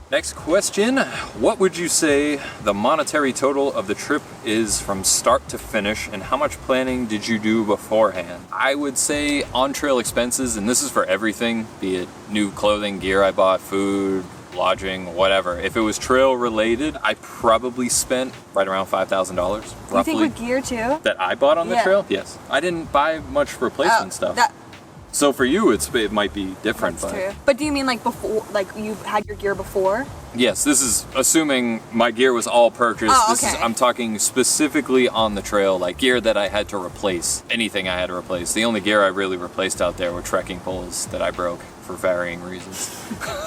Next question, what would you say the monetary total of the trip is from start to finish, and how much planning did you do beforehand? I would say on-trail expenses, and this is for everything, be it new clothing, gear I bought, food, lodging, whatever. If it was trail related, I probably spent right around $5,000 roughly. You think with gear too? That I bought on the trail? Yes. I didn't buy much replacement stuff. So for you, it might be different. That's true. But do you mean like before, like you had your gear before? Yes, this is assuming my gear was all purchased. Oh, okay. I'm talking specifically on the trail, like gear that I had to replace, anything I had to replace. The only gear I really replaced out there were trekking poles that I broke for varying reasons.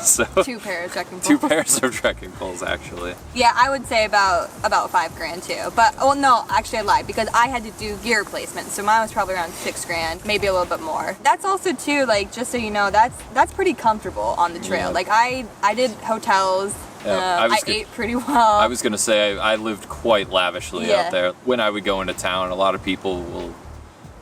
So 2 pairs of trekking poles. 2 pairs of trekking poles, actually. Yeah, I would say about $5,000 too. But well, no, actually I lied because I had to do gear replacement, so mine was probably around $6,000, maybe a little bit more. That's also too, like, just so you know, that's pretty comfortable on the trail. Yeah. Like I did hotels. Yeah, I ate pretty well. I was gonna say I lived quite lavishly out there. When I would go into town, a lot of people will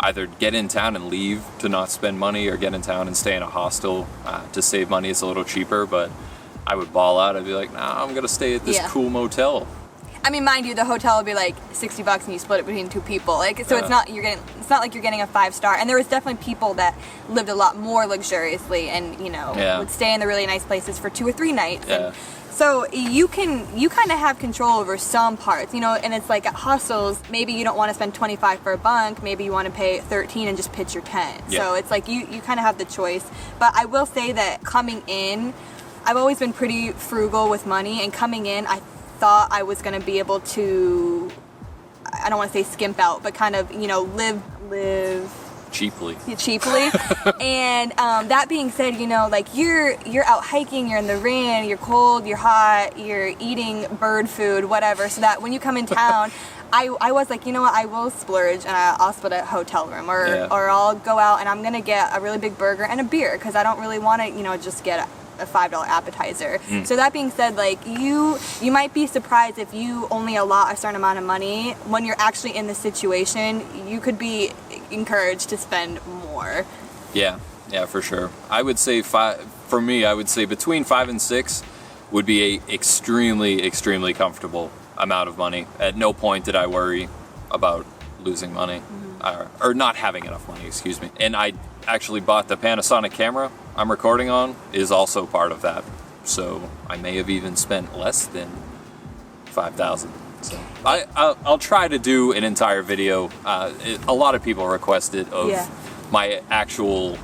either get in town and leave to not spend money, or get in town and stay in a hostel to save money. It's a little cheaper, but I would ball out. I'd be like, nah, I'm gonna stay at this cool motel. I mean, mind you, the hotel would be like $60 and you split it between 2 people. Like, so it's not like you're getting a 5-star. And there was definitely people that lived a lot more luxuriously and, you know, would stay in the really nice places for 2 or 3 nights. Yeah. And so you kind of have control over some parts, you know, and it's like at hostels, maybe you don't want to spend $25 for a bunk, maybe you want to pay $13 and just pitch your tent. Yeah. So it's like you kind of have the choice. But I will say that coming in, I've always been pretty frugal with money, and coming in, I thought I was going to be able to, I don't want to say skimp out, but kind of, you know, live cheaply. And that being said, you know, like you're out hiking, you're in the rain, you're cold, you're hot, you're eating bird food, whatever, so that when you come in town, I was like, you know what, I will splurge and I'll split a hotel room, or I'll go out and I'm gonna get a really big burger and a beer, because I don't really want to, you know, just get a $5 appetizer. So that being said, like you might be surprised if you only allot a certain amount of money. When you're actually in the situation, you could be encouraged to spend more. Yeah, for sure. I would say for me, I would say between 5 and 6 would be a extremely comfortable amount of money. At no point did I worry about losing money, or not having enough money, excuse me. And I actually bought the Panasonic camera I'm recording on, is also part of that. So I may have even spent less than $5,000. So I'll try to do an entire video. A lot of people requested of my actual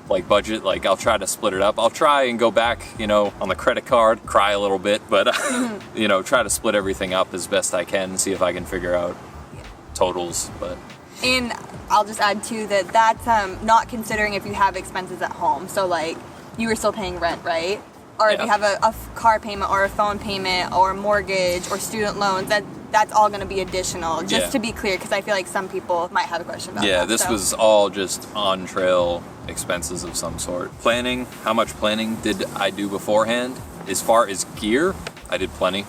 like budget. Like I'll try to split it up. I'll try and go back, you know, on the credit card, cry a little bit, but you know, try to split everything up as best I can and see if I can figure out totals. But and I'll just add too that that's not considering if you have expenses at home. So like you were still paying rent, right? Or if you have a car payment or a phone payment or a mortgage or student loans, that's all going to be additional. Just to be clear, because I feel like some people might have a question about that. Yeah, this was all just on-trail expenses of some sort. Planning, how much planning did I do beforehand? As far as gear, I did plenty.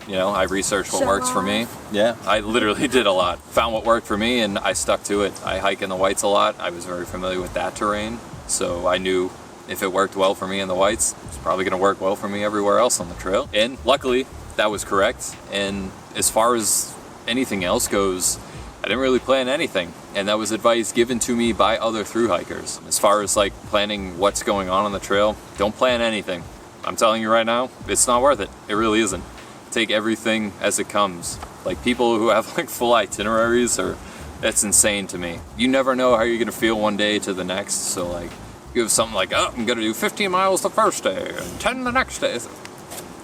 You know, I researched what works for me. Yeah, I literally did a lot. Found what worked for me and I stuck to it. I hike in the Whites a lot. I was very familiar with that terrain. So I knew if it worked well for me in the Whites, it's probably going to work well for me everywhere else on the trail. And luckily, that was correct. And as far as anything else goes, I didn't really plan anything. And that was advice given to me by other thru hikers. As far as like planning what's going on the trail, don't plan anything. I'm telling you right now, it's not worth it. It really isn't. Take everything as it comes. Like people who have like full itineraries, that's insane to me. You never know how you're gonna feel one day to the next. So like, you have something like, oh, I'm gonna do 15 miles the first day and 10 the next day.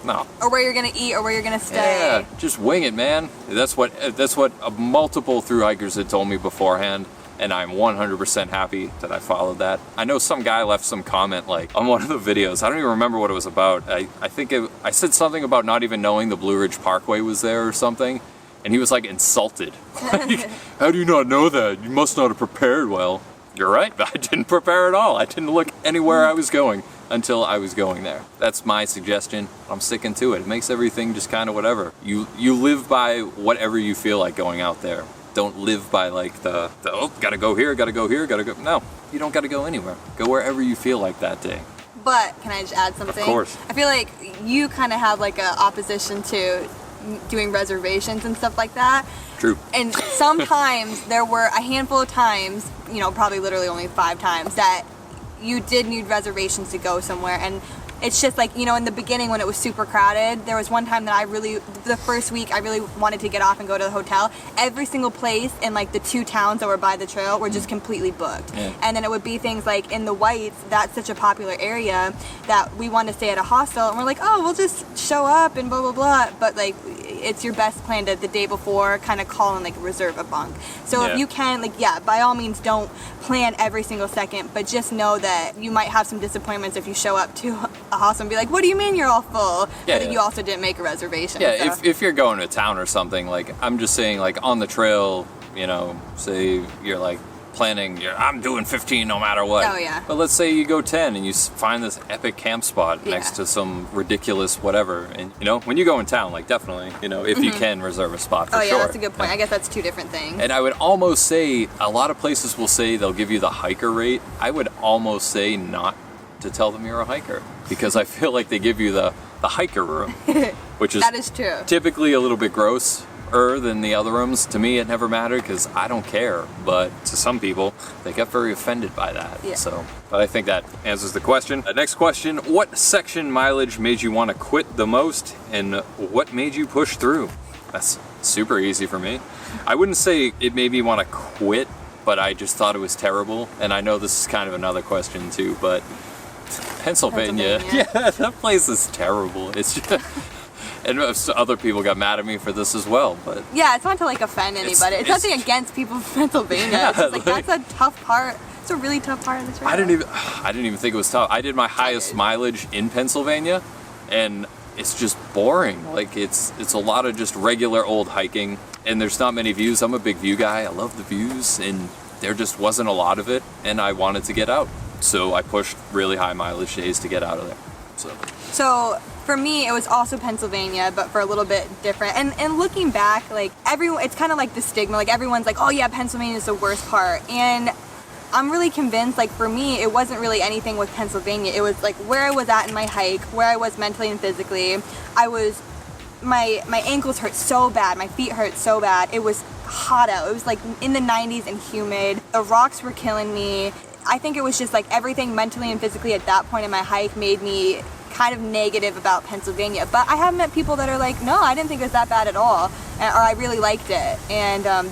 No. Or where you're gonna eat or where you're gonna stay. Yeah, just wing it, man. That's what multiple thru hikers had told me beforehand. And I'm 100% happy that I followed that. I know some guy left some comment like on one of the videos. I don't even remember what it was about. I think I said something about not even knowing the Blue Ridge Parkway was there or something. And he was like insulted. Like, how do you not know that? You must not have prepared well. You're right, I didn't prepare at all. I didn't look anywhere I was going until I was going there. That's my suggestion. I'm sticking to it. It makes everything just kind of whatever. You live by whatever you feel like going out there. Don't live by like the oh, gotta go here, gotta go here, gotta go. No, you don't gotta go anywhere. Go wherever you feel like that day. But can I just add something? Of course. I feel like you kind of have like a opposition to doing reservations and stuff like that. True. And sometimes there were a handful of times, you know, probably literally only 5 times, that you did need reservations to go somewhere. And it's just like, you know, in the beginning when it was super crowded, there was one time that the first week I really wanted to get off and go to the hotel. Every single place in like the 2 towns that were by the trail were just completely booked. Yeah. And then it would be things like in the Whites, that's such a popular area that we wanted to stay at a hostel, and we're like, oh, we'll just show up and blah, blah, blah. But like, it's your best plan to the day before kind of call and like reserve a bunk. So if you can, like, yeah, by all means don't plan every single second, but just know that you might have some disappointments if you show up to a hostel and be like, what do you mean you're all full? But that you also didn't make a reservation. Yeah, so. if you're going to town or something, like, I'm just saying, like, on the trail, you know, say you're like planning, I'm doing 15 no matter what. Oh, yeah. But let's say you go 10 and you find this epic camp spot next to some ridiculous whatever. And, you know, when you go in town, like, definitely, you know, if you can reserve a spot for sure. Oh, yeah, that's a good point. I guess that's 2 different things. And I would almost say, a lot of places will say they'll give you the hiker rate. I would almost say not to tell them you're a hiker, because I feel like they give you the hiker room, which is, that is true. Typically a little bit grosser than the other rooms. To me, it never mattered because I don't care, but to some people, they get very offended by that. Yeah. So, but I think that answers the question. Next question, what section mileage made you want to quit the most, and what made you push through? That's super easy for me. I wouldn't say it made me want to quit, but I just thought it was terrible. And I know this is kind of another question too, but Pennsylvania. Yeah, that place is terrible. It's just, and other people got mad at me for this as well, but yeah, it's not to like offend anybody. It's nothing against people from Pennsylvania. Yeah, it's just like that's a tough part. It's a really tough part of the trail. I didn't even think it was tough. I did my highest mileage in Pennsylvania, and it's just boring. Like it's a lot of just regular old hiking, and there's not many views. I'm a big view guy. I love the views, and there just wasn't a lot of it, and I wanted to get out. So I pushed really high mileage days to get out of there. So for me, it was also Pennsylvania, but for a little bit different. And looking back, like it's kind of like the stigma. Like everyone's like, oh yeah, Pennsylvania is the worst part. And I'm really convinced, like for me, it wasn't really anything with Pennsylvania. It was like where I was at in my hike, where I was mentally and physically. My ankles hurt so bad, my feet hurt so bad. It was hot out. It was like in the 90s and humid. The rocks were killing me. I think it was just like everything mentally and physically at that point in my hike made me kind of negative about Pennsylvania. But I have met people that are like, no, I didn't think it was that bad at all, or I really liked it. And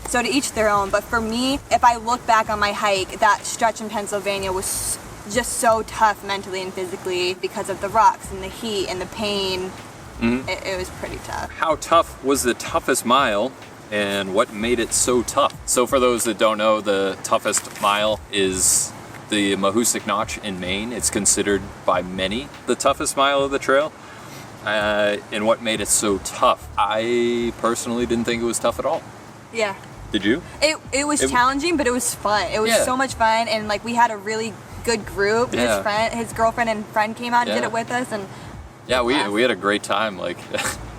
so to each their own. But for me, if I look back on my hike, that stretch in Pennsylvania was just so tough mentally and physically because of the rocks and the heat and the pain. Mm-hmm. It was pretty tough. How tough was the toughest mile, and what made it so tough? So for those that don't know, the toughest mile is the Mahoosic Notch in Maine. It's considered by many the toughest mile of the trail. And what made it so tough? I personally didn't think it was tough at all. Yeah. Did you? It was challenging, but it was fun. It was so much fun, and like we had a really good group. Yeah. His girlfriend and friend came out and did it with us, and yeah, we had a great time. Like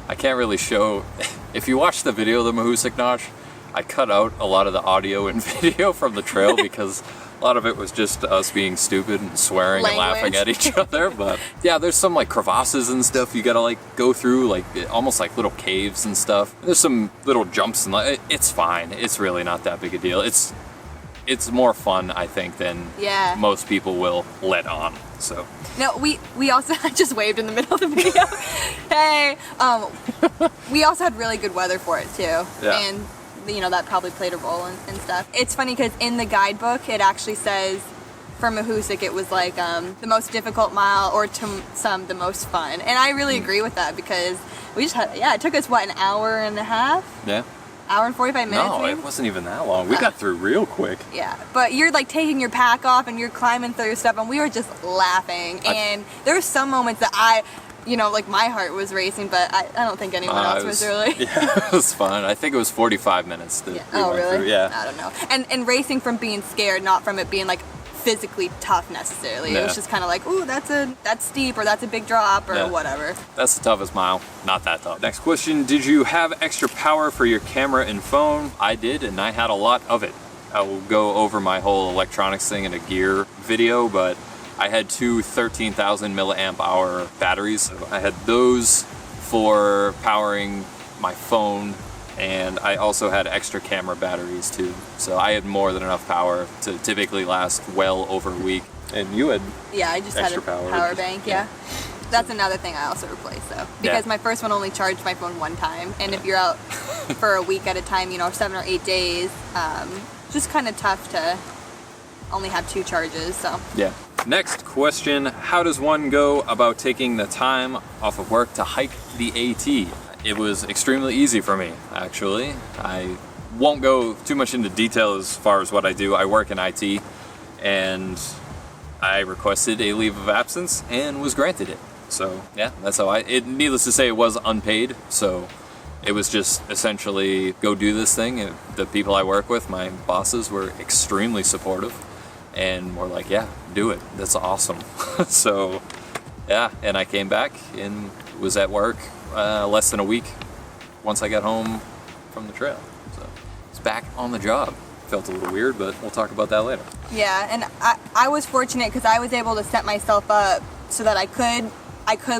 I can't really show. If you watch the video of the Mahoosic Notch, I cut out a lot of the audio and video from the trail because a lot of it was just us being stupid and swearing and laughing at each other. But yeah, there's some like crevasses and stuff you gotta like go through, like almost like little caves and stuff. There's some little jumps and it's fine. It's really not that big a deal. It's more fun, I think, than most people will let on. So no, we also just waved in the middle of the video. Hey, we also had really good weather for it too, and you know that probably played a role and stuff. It's funny because in the guidebook it actually says for Mahoosic it was like the most difficult mile, or to some the most fun, and I really agree with that because we just had it took us what, an hour and a half? Yeah. Hour and 45 minutes. No, maybe? It wasn't even that long. We got through real quick. Yeah, but you're like taking your pack off and you're climbing through stuff, and we were just laughing. And there were some moments that like my heart was racing, but I don't think anyone else was really. Yeah, it was fun. I think it was 45 minutes that we went through. Yeah. I don't know. And racing from being scared, not from it being like physically tough necessarily. It was just kind of like, ooh, that's steep, or that's a big drop, or whatever. That's the toughest mile. Not that tough. Next question, did you have extra power for your camera and phone? I did, and I had a lot of it. I will go over my whole electronics thing in a gear video, but I had two 13,000 milliamp hour batteries. So I had those for powering my phone, and I also had extra camera batteries too. So I had more than enough power to typically last well over a week. And you had I just had a power bank, yeah. That's another thing I also replaced though. Because my first one only charged my phone one time, and if you're out for a week at a time, 7 or 8 days, just kind of tough to only have 2 charges, so. Yeah. Next question, how does one go about taking the time off of work to hike the AT? It was extremely easy for me, actually. I won't go too much into detail as far as what I do. I work in IT, and I requested a leave of absence and was granted it. So yeah, that's how needless to say, it was unpaid. So it was just essentially go do this thing. And the people I work with, my bosses, were extremely supportive and were like, yeah, do it. That's awesome. So yeah, and I came back and was at work less than a week once I got home from the trail. So it's back on the job. Felt a little weird, but we'll talk about that later. Yeah, and I was fortunate because I was able to set myself up so that I could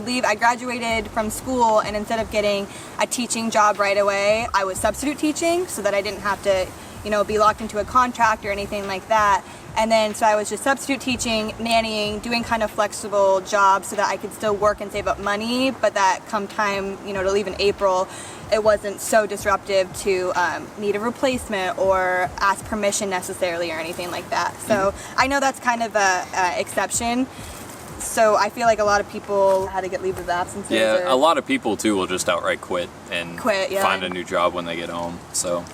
leave. I graduated from school, and instead of getting a teaching job right away, I was substitute teaching so that I didn't have to, be locked into a contract or anything like that. And then so I was just substitute teaching, nannying, doing kind of flexible jobs so that I could still work and save up money, but that come time, to leave in April, it wasn't so disruptive to need a replacement or ask permission necessarily or anything like that. So I know that's kind of a exception. So I feel like a lot of people had to get leave of absence. Yeah, a lot of people too will just outright quit and find a new job when they get home. So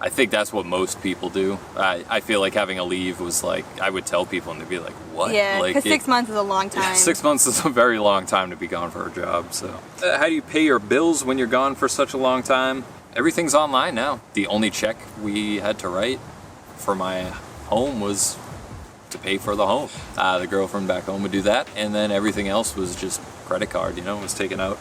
I think that's what most people do. I feel like having a leave was like, I would tell people and they'd be like, what? Yeah, because 6 months is a long time. 6 months is a very long time to be gone for a job. So how do you pay your bills when you're gone for such a long time? Everything's online now. The only check we had to write for my home was to pay for the home. The girlfriend back home would do that, and then everything else was just credit card, was taken out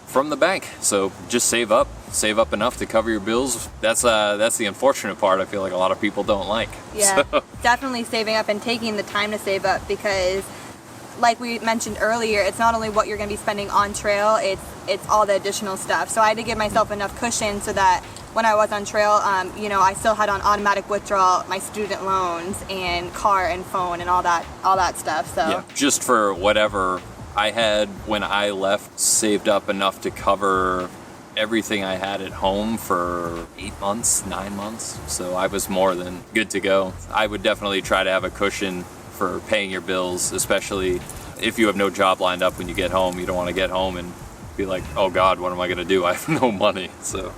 from the bank. So just save up enough to cover your bills. That's the unfortunate part. I feel like a lot of people don't like. Yeah, so. Definitely saving up and taking the time to save up, because like we mentioned earlier, it's not only what you're going to be spending on trail, it's all the additional stuff. So I had to give myself enough cushion so that when I was on trail, I still had on automatic withdrawal my student loans and car and phone and all that stuff. So yeah, just for whatever I had when I left, saved up enough to cover everything I had at home for 8 months, 9 months. So I was more than good to go. I would definitely try to have a cushion for paying your bills, especially if you have no job lined up when you get home. You don't want to get home and be like, oh God, what am I going to do? I have no money. So